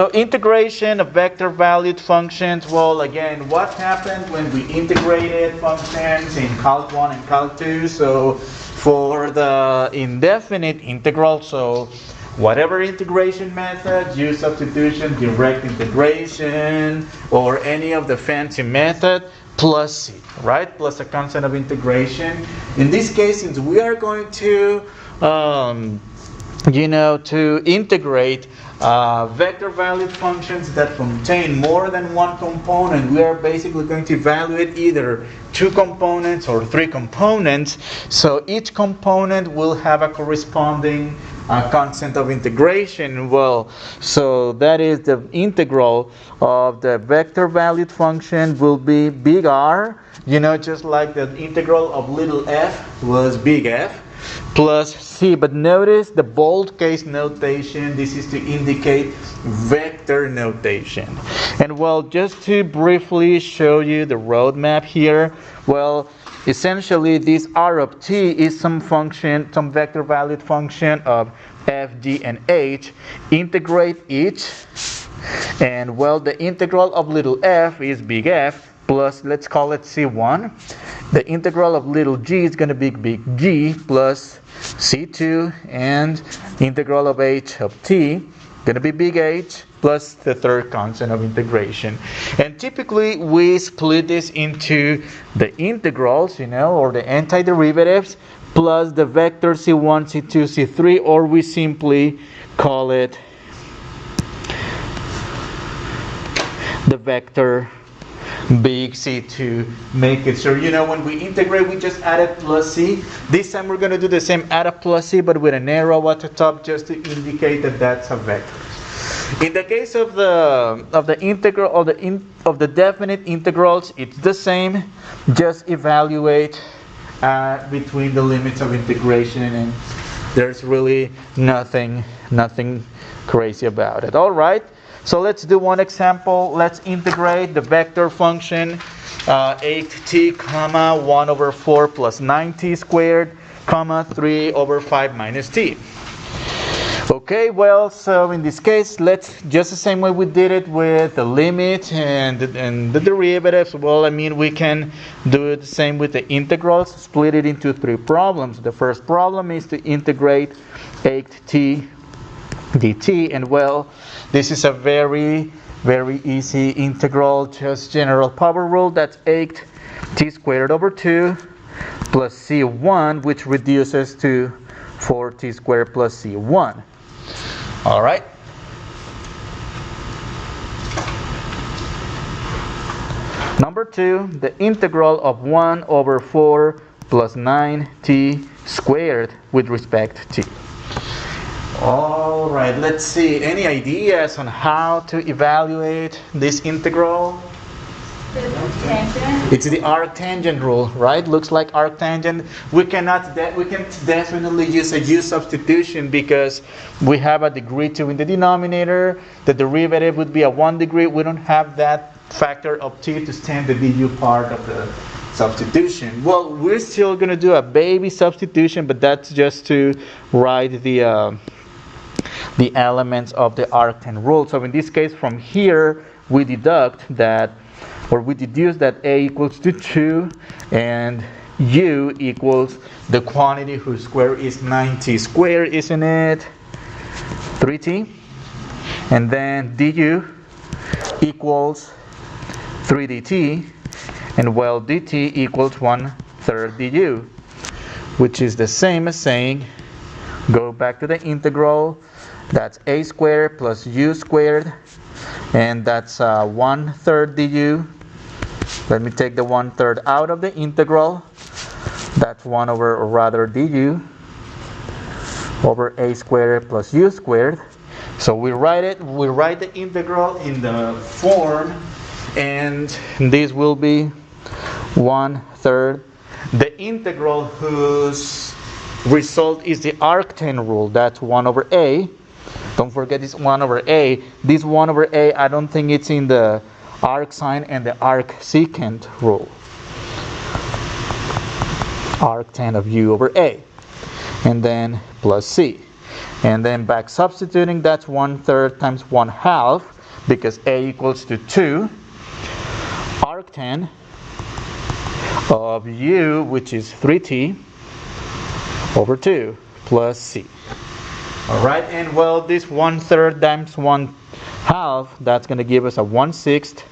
So integration of vector valued functions. Well, again, what happened when we integrated functions in Calc 1 and Calc 2? So for the indefinite integral, so whatever integration method, use substitution, direct integration, or any of the fancy method, plus c, right? Plus a constant of integration. In this case, since we are going to to integrate vector valued functions that contain more than one component, we are basically going to evaluate either two components or three components. So each component will have a corresponding constant of integration. Well, so that is the integral of the vector valued function will be big R, just like the integral of little f was big F, plus c. But notice the bold case notation. This is to indicate vector notation. And well, just to briefly show you the roadmap here, well, essentially this r of t is some function, some vector valued function of f, g, and h. Integrate each, and well, the integral of little f is big F plus, let's call it c1. The integral of little g is going to be big G plus c2, and integral of h of t going to be big H plus the third constant of integration. And typically we split this into the integrals, or the antiderivatives, plus the vector c1, c2, c3, or we simply call it the vector big C to make it sure, when we integrate, we just added plus C. This time we're going to do the same, add a plus C, but with an arrow at the top, just to indicate that that's a vector. In the case of the integral of the definite integrals, it's the same. Just evaluate between the limits of integration, and there's really nothing crazy about it. All right. So let's do one example. Let's integrate the vector function 8t, 1 over 4 plus 9t squared, 3 over 5 minus t. Okay, well, so in this case, let's just the same way we did it with the limit and the derivatives. Well, we can do it the same with the integrals, split it into three problems. The first problem is to integrate 8t dt, and well, this is a very easy integral, just general power rule. That's 8t squared over 2 plus c1, which reduces to 4t squared plus c1. All right. Number 2, the integral of 1 over 4 plus 9t squared with respect to t. All right, let's see. Any ideas on how to evaluate this integral? It's the arctangent rule, right? Looks like arctangent. We can definitely use a u substitution because we have a degree 2 in the denominator. The derivative would be a 1 degree. We don't have that factor of t to stand the du part of the substitution. Well, we're still going to do a baby substitution, but that's just to write the elements of the arctan rule. So in this case, from here, we deduce that a equals to 2 and u equals the quantity whose square is 9t squared, isn't it? 3t. And then du equals 3 dt, and well, dt equals 1/3 du, which is the same as saying, go back to the integral, that's a squared plus u squared, and that's 1/3 du. Let me take the 1/3 out of the integral. That's 1 over, or rather, du over a squared plus u squared. So we write the integral in the form, and this will be 1/3. The integral whose result is the arctan rule, that's 1 over a. Don't forget this 1 over a. This 1 over a, I don't think it's in the arcsine and the arcsecant rule. Arctan of u over a. And then plus c. And then back substituting, that's 1/3 times 1/2, because a equals to 2. Arctan of u, which is 3t over 2 plus c. Alright, and well, this 1/3 times 1/2, that's going to give us a 1/6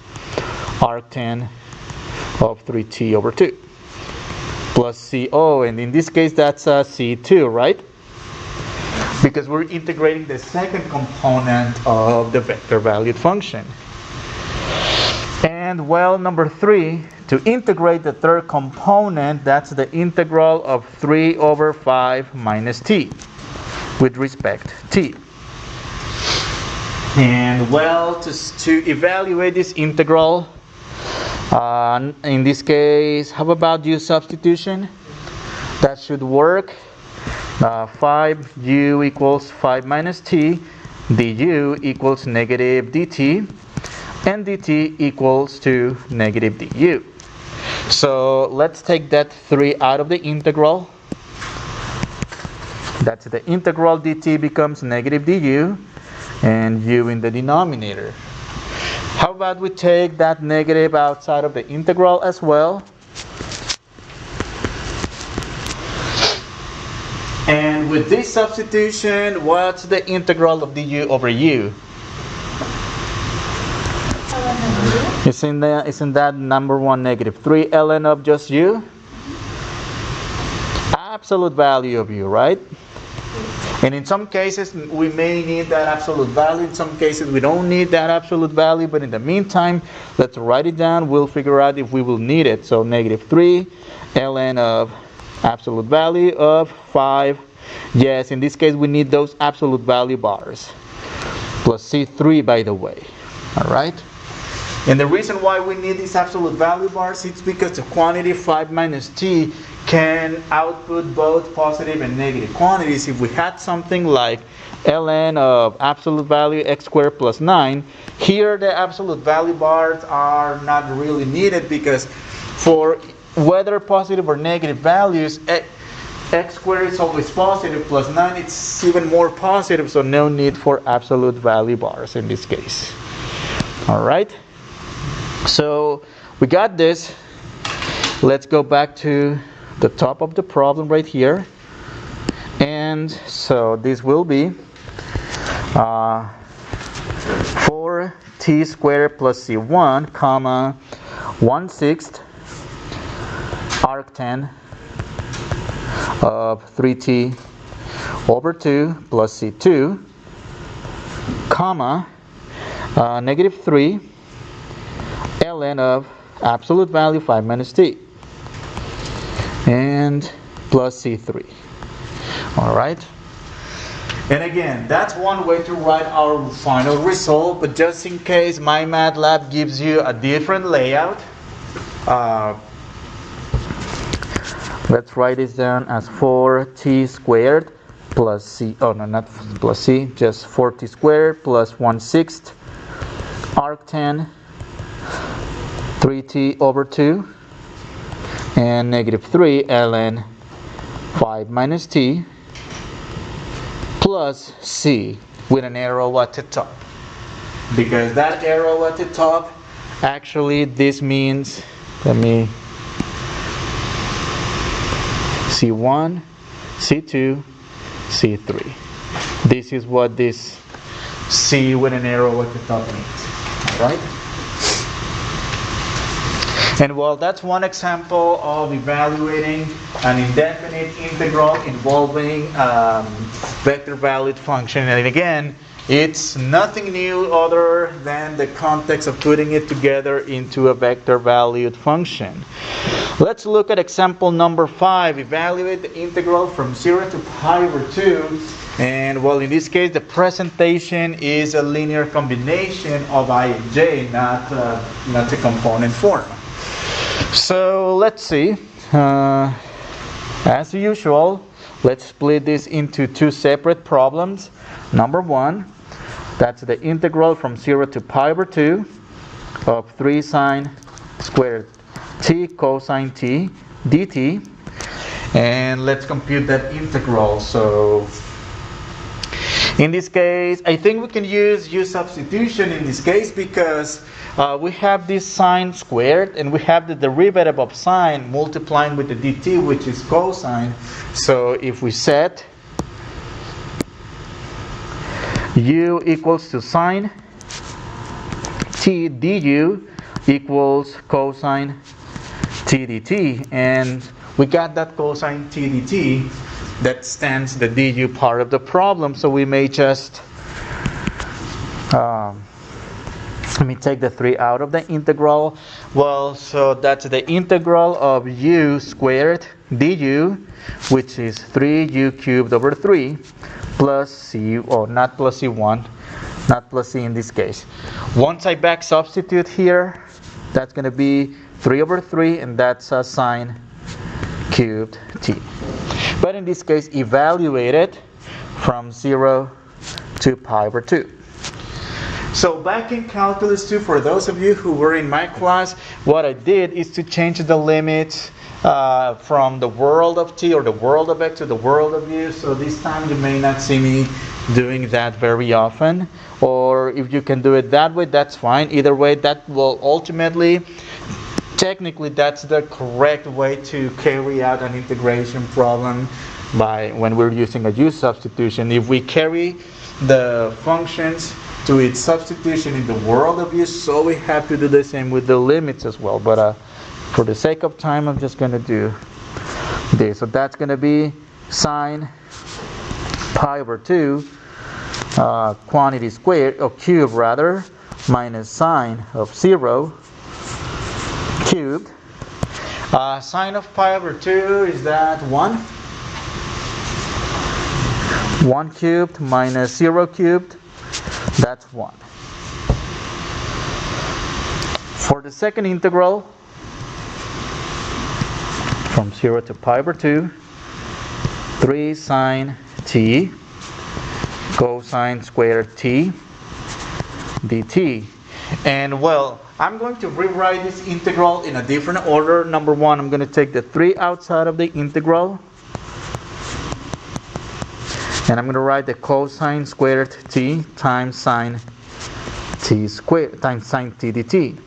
arctan of 3t over 2 plus c. Oh, and in this case that's c2, right? Because we're integrating the second component of the vector valued function. And well, number 3, to integrate the third component, that's the integral of 3 over 5 minus t with respect t. And well, to evaluate this integral, in this case, how about u substitution? That should work. 5u equals 5 minus t, du equals negative dt, and dt equals to negative du. So let's take that 3 out of the integral. That's the integral, dt becomes negative du, and u in the denominator. How about we take that negative outside of the integral as well? And with this substitution, what's the integral of du over u? Isn't that number 1 negative 3 ln of just u? Absolute value of u, right? And in some cases we may need that absolute value, in some cases we don't need that absolute value, but in the meantime, let's write it down. We'll figure out if we will need it. So negative 3 ln of absolute value of 5. Yes, in this case we need those absolute value bars. Plus C3, by the way. Alright? And the reason why we need these absolute value bars is because the quantity 5 minus t can output both positive and negative quantities. If we had something like ln of absolute value x squared plus 9, here the absolute value bars are not really needed, because for whether positive or negative values, x squared is always positive, plus 9 it's even more positive, so no need for absolute value bars in this case. Alright, so we got this. Let's go back to the top of the problem right here. And so this will be 4t squared plus c1 comma 1/6 arctan of 3t over 2 plus c2 comma negative 3 ln of absolute value 5 minus t and plus c3. Alright, and again, that's one way to write our final result, but just in case MyMathLab gives you a different layout, let's write this down as 4t squared plus c, oh no, not plus c, just 4t squared plus 1/6 arctan 3t over 2 and negative 3 ln 5 minus t plus c with an arrow at the top, because that arrow at the top, actually this means, let me, C1, C2, C3. This is what this C with an arrow at the top means. Alright? And well, that's one example of evaluating an indefinite integral involving vector valued function. And again, it's nothing new other than the context of putting it together into a vector valued function. Let's look at example number 5. Evaluate the integral from 0 to pi over 2. And well, in this case, the presentation is a linear combination of I and j, not the component form. So let's see. As usual, let's split this into 2 separate problems. Number 1, that's the integral from 0 to pi over 2 of 3 sine squared t cosine t dt. And let's compute that integral. So In this case, I think we can use u substitution in this case because we have this sine squared and we have the derivative of sine multiplying with the dt, which is cosine. So if we set u equals to sine t du equals cosine t dt, and we got that cosine t dt that stands the du part of the problem, so we may just let me take the 3 out of the integral. Well, so that's the integral of u squared du, which is 3u cubed over 3 plus c, or not plus c1, not plus c in this case. Once I back substitute here, that's going to be 3 over 3, and that's a sine cubed t. But in this case, evaluate it from 0 to pi over 2. So back in Calculus 2, for those of you who were in my class, what I did is to change the limits from the world of t or the world of x to the world of u. So this time you may not see me doing that very often. Or if you can do it that way, that's fine. Either way, that will ultimately, technically, that's the correct way to carry out an integration problem by when we're using a u substitution. If we carry the functions to its substitution in the world of u, so we have to do the same with the limits as well. But for the sake of time, I'm just going to do this. So that's going to be sine pi over 2 quantity squared, or cube rather, minus sine of 0 cubed. Sine of pi over 2 is that 1? 1 cubed minus 0 cubed, that's 1. For the second integral, from 0 to pi over 2, 3 sine t cosine squared t dt. And well, I'm going to rewrite this integral in a different order. Number one, I'm going to take the 3 outside of the integral, and I'm going to write the cosine squared t times sine t squared times sine t dt.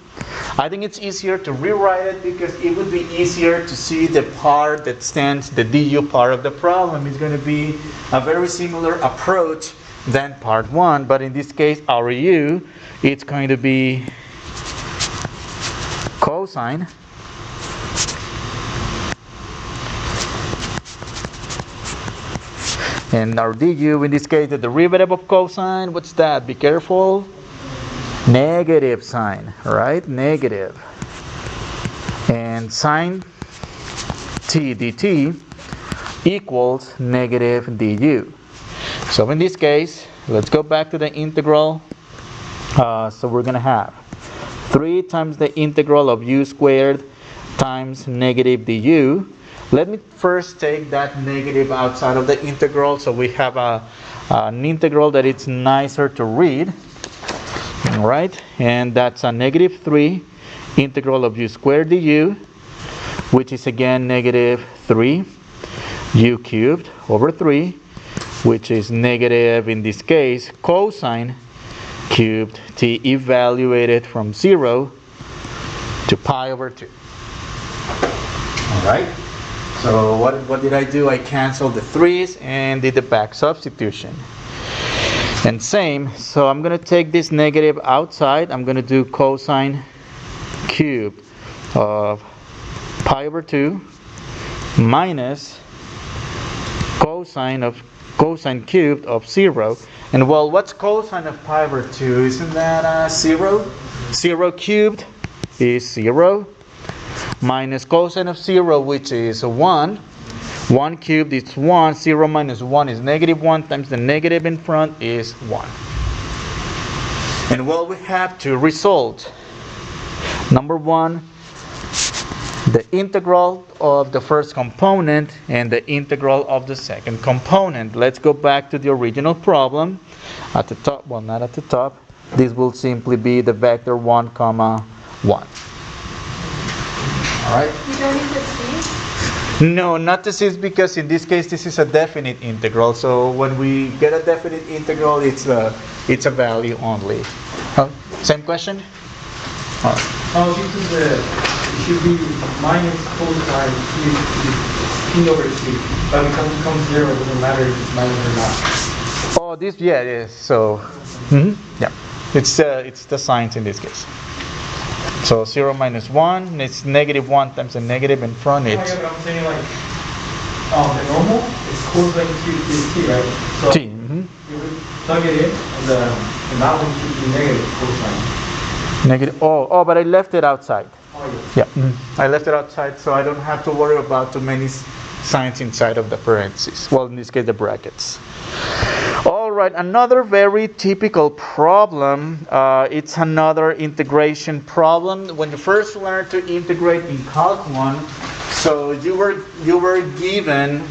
I think it's easier to rewrite it because it would be easier to see the part that stands the du part of the problem. It's going to be a very similar approach than part 1, but in this case our u, it's going to be cosine and our du, in this case the derivative of cosine, what's that? Be careful. Negative sine, right? Negative. And sine t dt equals negative du. So in this case, let's go back to the integral. So we're going to have 3 times the integral of u squared times negative du. Let me first take that negative outside of the integral so we have an integral that it's nicer to read. Alright, and that's a negative 3 integral of u squared du, which is again negative 3 u cubed over 3, which is negative, in this case, cosine cubed t evaluated from 0 to pi over 2. Alright, so what did I do? I canceled the 3's and did the back substitution. And same, so I'm going to take this negative outside. I'm going to do cosine cubed of pi over 2 minus cosine cubed of 0. And well, what's cosine of pi over 2? Isn't that 0? 0 cubed is 0 minus cosine of 0, which is 1. 1 cubed is 1. 0 minus 1 is negative 1 times the negative in front is 1. And well, we have two results. Number one, the integral of the first component and the integral of the second component. Let's go back to the original problem. At the top, well, not at the top. This will simply be the vector 1, 1. Alright? You don't need the c? No, not this is because in this case this is a definite integral. So when we get a definite integral, it's a value only. Same question? This is it should be minus cosine t over t, but it becomes 0. It doesn't matter if it's minus or not. Oh, this yeah, it is. So, yeah, it's the signs in this case. So 0 minus 1, it's negative 1 times a negative in front. Yeah, but I'm saying like the normal is cosine t, right? So T. you would plug it in, and that one should be negative cosine. Negative. Oh, but I left it outside. Oh, yes. Yeah, I left it outside, so I don't have to worry about too many signs inside of the parentheses. Well, in this case, the brackets. All right, another very typical problem. It's another integration problem. When you first learned to integrate in Calc 1, so you were given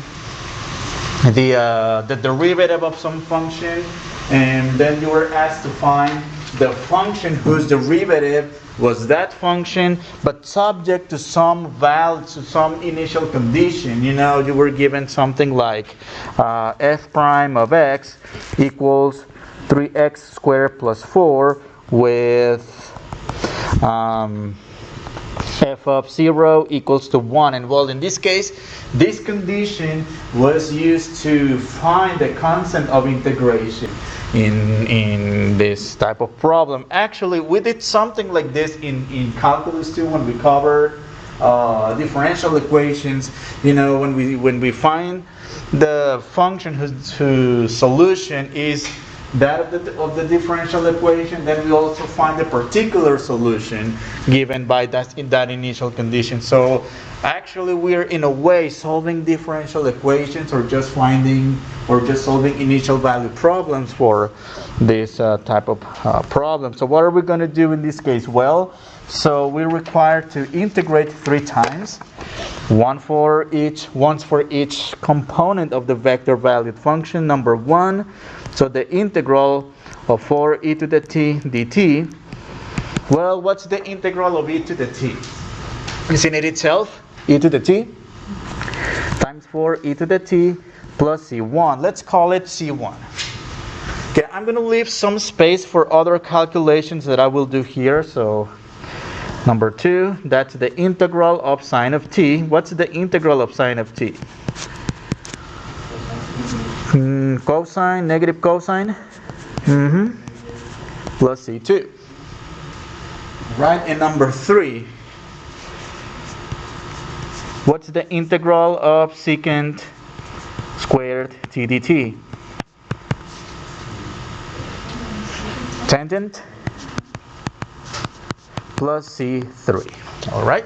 the derivative of some function, and then you were asked to find the function whose derivative was that function, but subject to some value, to some initial condition. You know, you were given something like f prime of x equals 3x squared plus 4 with f of 0 equals to 1. And well, in this case, this condition was used to find the constant of integration in this type of problem. Actually, we did something like this in calculus 2 when we covered differential equations. You know, when we find the function whose solution is that of the differential equation, then we also find the particular solution given by that initial condition. So actually we're in a way solving differential equations or just solving initial value problems for this type of problem. So what are we going to do in this case? Well, so we're required to integrate 3 times, once for each component of the vector valued function. Number 1, so the integral of 4e to the t dt. Well, what's the integral of e to the t? Isn't it itself e to the t times 4e to the t plus c1. Let's call it c1. Okay, I'm going to leave some space for other calculations that I will do here. So number 2, that's the integral of sine of t. What's the integral of sine of t? Cosine, negative cosine, plus c2. Right, and number 3, what's the integral of secant squared t dt? Tangent plus c3. All right.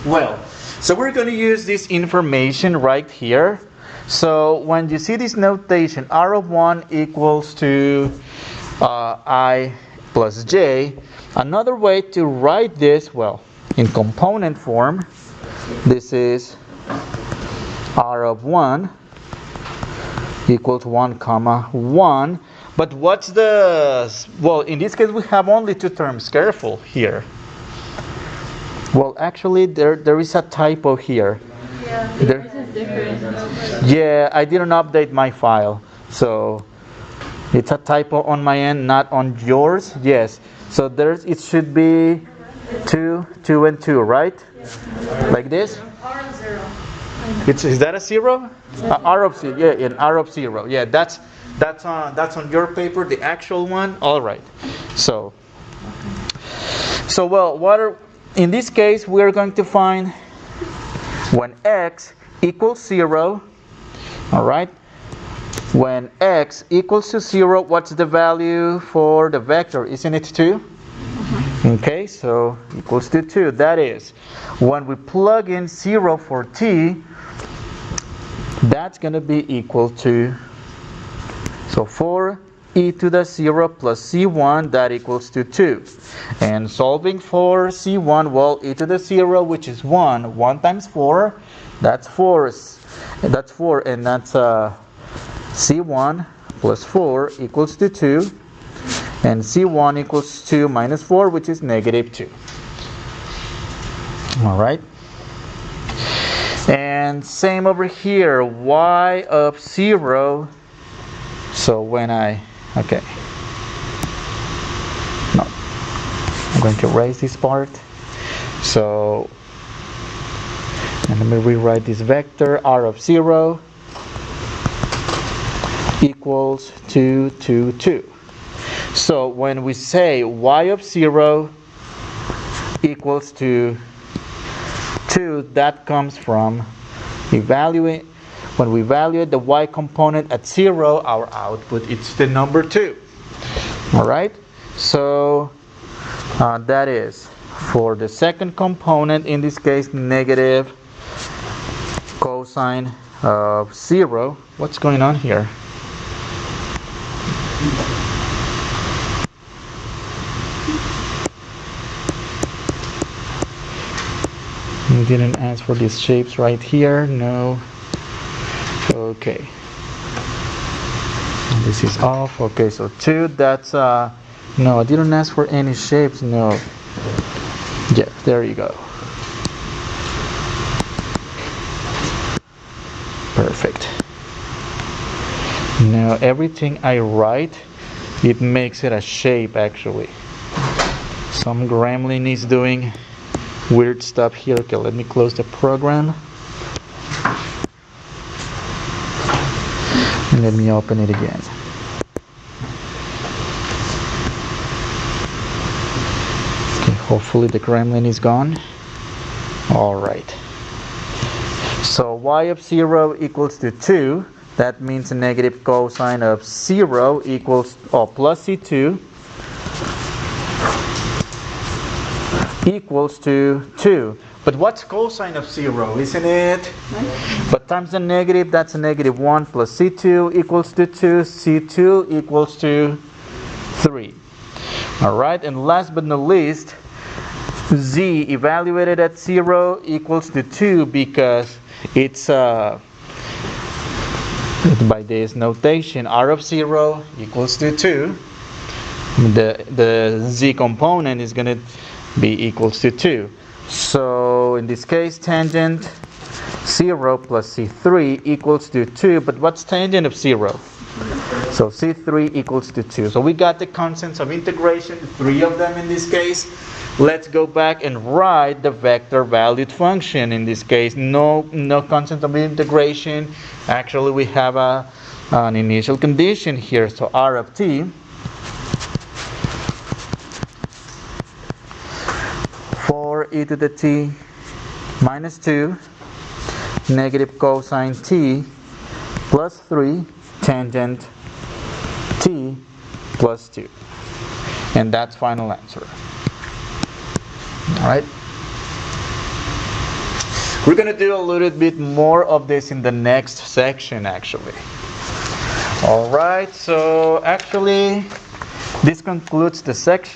Well, so we're going to use this information right here. So when you see this notation, r of 1 equals to I plus j, another way to write this, well, in component form, this is r of 1 equals 1 comma 1. But what's the, well, in this case we have only 2 terms. Careful here. Well, actually there is a typo here. Yeah, There- this is different. Yeah, I didn't update my file, so it's a typo on my end, not on yours. Yes, so it should be 2, 2, and 2, right? Like this. R0. Is that a 0? R of 0. Yeah, an R of 0. Yeah, that's on your paper, the actual one. All right. So well, in this case we are going to find when x equals 0. All right. When x equals to 0, what's the value for the vector? Isn't it 2? Okay, so equals to 2. That is, when we plug in 0 for t, that's going to be equal to, so 4e to the 0 plus c1, that equals to 2. And solving for c1, well, e to the 0, which is 1. 1 times 4, that's 4. That's 4, and that's c1 plus 4 equals to 2. And c1 equals 2 minus 4, which is negative 2. All right. And same over here, y of 0. So when okay. No, I'm going to erase this part. So, and let me rewrite this vector, r of 0 equals 2, 2, 2. So when we say y of 0 equals to 2, that comes from when we evaluate the y component at 0, our output is the number 2. Alright, so that is for the second component, in this case negative cosine of 0. What's going on here? We didn't ask for these shapes right here. No. Okay. This is off. Okay, so 2, that's no, I didn't ask for any shapes. No. Yeah, there you go. Perfect. Now everything I write, it makes it a shape actually. Some gremlin is doing weird stuff here. Okay, let me close the program. And let me open it again. Okay, hopefully the gremlin is gone. Alright. So y of 0 equals to 2. That means a negative cosine of 0 equals, plus C2 equals to 2. But what's cosine of 0, isn't it? But times the negative, that's a negative 1 plus C2 equals to 2. C2 equals to 3. Alright, and last but not least, z evaluated at 0 equals to 2 because it's by this notation, r of 0 equals to 2. The z component is going to be equals to 2. So in this case, tangent 0 plus C3 equals to 2. But what's tangent of 0? So C3 equals to 2. So we got the constants of integration, 3 of them in this case. Let's go back and write the vector valued function. In this case, no constant of integration. Actually, we have an initial condition here. So r of t 4e to the t minus 2 negative cosine t plus 3 tangent t plus 2. And that's final answer. Alright. We're going to do a little bit more of this in the next section actually. Alright, so actually this concludes the section.